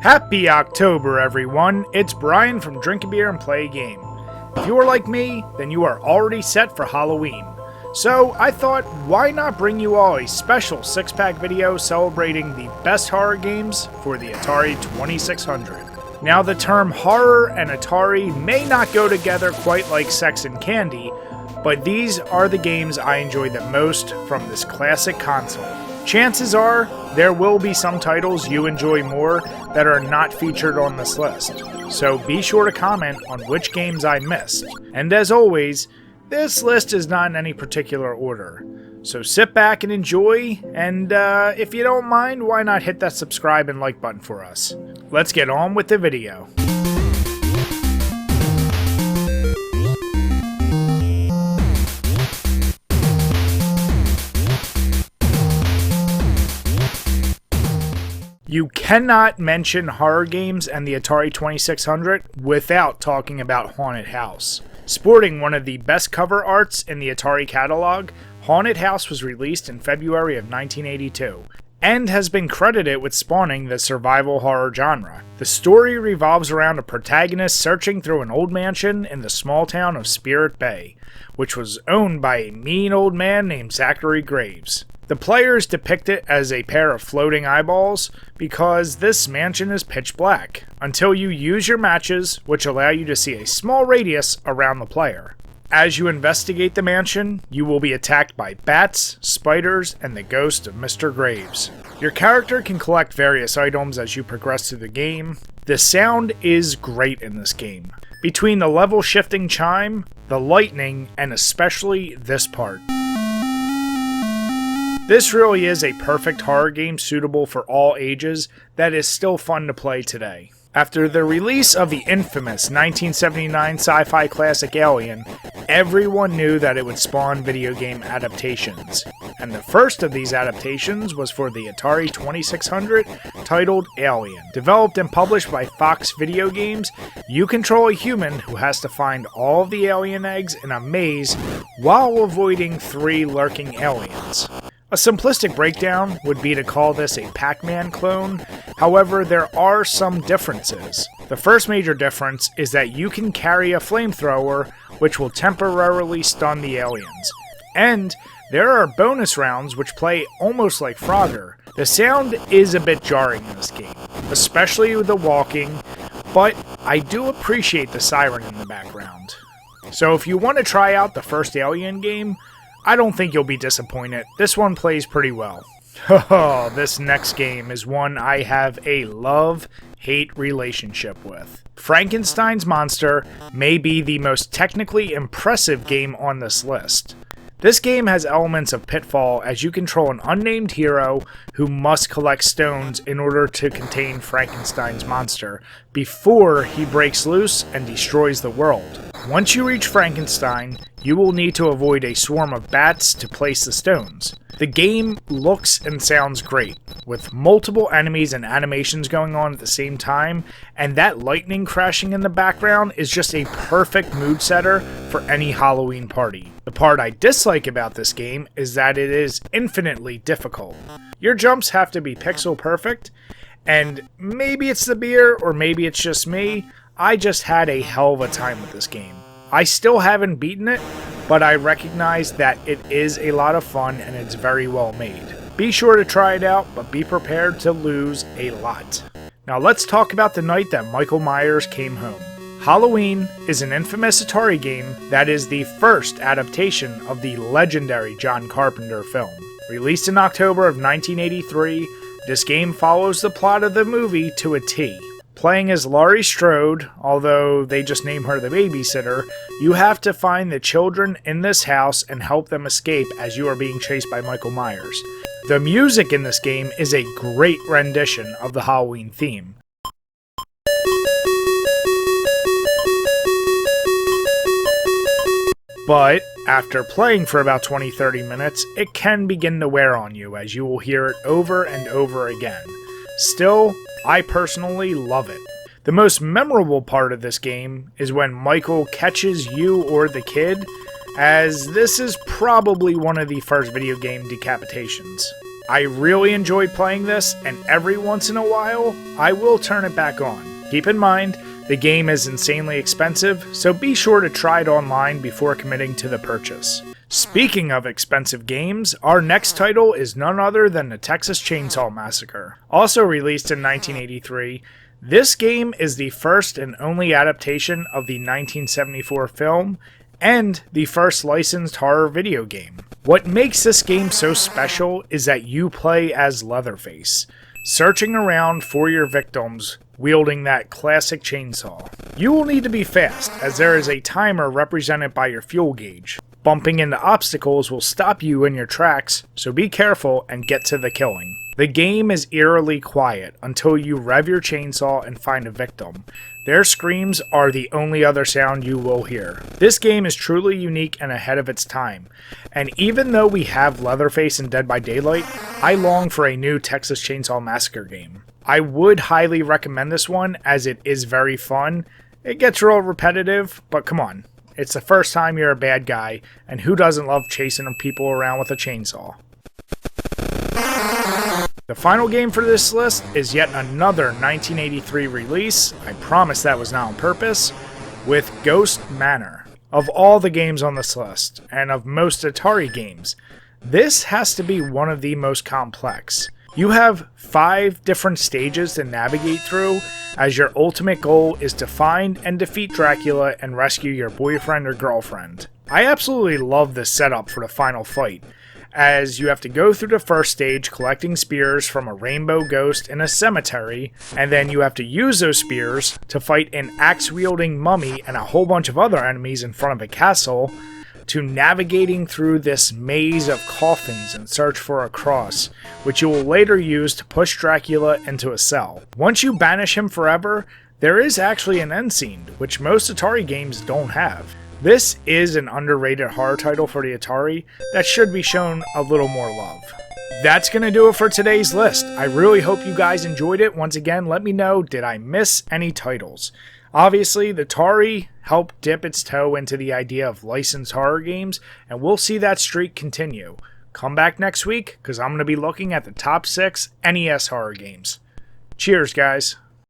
Happy October, everyone! It's Brian from DrinkABeerandPlayAGame. If you are like me, then you are already set for Halloween. So I thought, why not bring you all a special 6-pack video celebrating the best horror games for the Atari 2600. Now, the term horror and Atari may not go together quite like sex and candy, but these are the games I enjoy the most from this classic console. Chances are, there will be some titles you enjoy more that are not featured on this list, so be sure to comment on which games I missed. And as always, this list is not in any particular order, so sit back and enjoy, and if you don't mind, why not hit that subscribe and like button for us. Let's get on with the video. You cannot mention horror games and the Atari 2600 without talking about Haunted House. Sporting one of the best cover arts in the Atari catalog, Haunted House was released in February of 1982, and has been credited with spawning the survival horror genre. The story revolves around a protagonist searching through an old mansion in the small town of Spirit Bay, which was owned by a mean old man named Zachary Graves. The players depict it as a pair of floating eyeballs because this mansion is pitch black, until you use your matches, which allow you to see a small radius around the player. As you investigate the mansion, you will be attacked by bats, spiders, and the ghost of Mr. Graves. Your character can collect various items as you progress through the game. The sound is great in this game, between the level shifting chime, the lightning, and especially this part. This really is a perfect horror game suitable for all ages that is still fun to play today. After the release of the infamous 1979 sci-fi classic Alien, everyone knew that it would spawn video game adaptations. And the first of these adaptations was for the Atari 2600, titled Alien. Developed and published by Fox Video Games, you control a human who has to find all of the alien eggs in a maze while avoiding 3 lurking aliens. A simplistic breakdown would be to call this a Pac-Man clone, however there are some differences. The first major difference is that you can carry a flamethrower, which will temporarily stun the aliens. And there are bonus rounds which play almost like Frogger. The sound is a bit jarring in this game, especially with the walking, but I do appreciate the siren in the background. So if you want to try out the first Alien game, I don't think you'll be disappointed. This one plays pretty well. This next game is one I have a love-hate relationship with. Frankensteins Monster may be the most technically impressive game on this list. This game has elements of Pitfall as you control an unnamed hero who must collect stones in order to contain Frankenstein's monster before he breaks loose and destroys the world. Once you reach Frankenstein, you will need to avoid a swarm of bats to place the stones. The game looks and sounds great, with multiple enemies and animations going on at the same time, and that lightning crashing in the background is just a perfect mood setter for any Halloween party. The part I dislike about this game is that it is infinitely difficult. Your jumps have to be pixel perfect, and maybe it's the beer or maybe it's just me, I just had a hell of a time with this game. I still haven't beaten it, but I recognize that it is a lot of fun and it's very well made. Be sure to try it out, but be prepared to lose a lot. Now let's talk about the night that Michael Myers came home. Halloween is an infamous Atari game that is the first adaptation of the legendary John Carpenter film. Released in October of 1983, this game follows the plot of the movie to a T. Playing as Laurie Strode, although they just name her the babysitter, you have to find the children in this house and help them escape as you are being chased by Michael Myers. The music in this game is a great rendition of the Halloween theme. But after playing for about 20-30 minutes, it can begin to wear on you as you will hear it over and over again. Still, I personally love it. The most memorable part of this game is when Michael catches you or the kid, as this is probably one of the first video game decapitations. I really enjoyed playing this, and every once in a while, I will turn it back on. Keep in mind, the game is insanely expensive, so be sure to try it online before committing to the purchase. Speaking of expensive games, our next title is none other than the Texas Chainsaw Massacre. Also released in 1983, this game is the first and only adaptation of the 1974 film, and the first licensed horror video game. What makes this game so special is that you play as Leatherface, searching around for your victims, wielding that classic chainsaw. You will need to be fast, as there is a timer represented by your fuel gauge. Bumping into obstacles will stop you in your tracks, so be careful and get to the killing. The game is eerily quiet until you rev your chainsaw and find a victim. Their screams are the only other sound you will hear. This game is truly unique and ahead of its time, and even though we have Leatherface in Dead by Daylight, I long for a new Texas Chainsaw Massacre game. I would highly recommend this one as it is very fun. It gets real repetitive, but come on. It's the first time you're a bad guy, and who doesn't love chasing people around with a chainsaw? The final game for this list is yet another 1983 release, I promise that was not on purpose, with Ghost Manor. Of all the games on this list, and of most Atari games, this has to be one of the most complex. You have 5 different stages to navigate through, as your ultimate goal is to find and defeat Dracula and rescue your boyfriend or girlfriend. I absolutely love this setup for the final fight, as you have to go through the first stage collecting spears from a rainbow ghost in a cemetery, and then you have to use those spears to fight an axe-wielding mummy and a whole bunch of other enemies in front of a castle, to navigating through this maze of coffins and search for a cross, which you will later use to push Dracula into a cell. Once you banish him forever, there is actually an end scene, which most Atari games don't have. This is an underrated horror title for the Atari that should be shown a little more love. That's going to do it for today's list. I really hope you guys enjoyed it. Once again, let me know, did I miss any titles? Obviously, the Atari helped dip its toe into the idea of licensed horror games, and we'll see that streak continue. Come back next week, because I'm going to be looking at the top 6 NES horror games. Cheers, guys.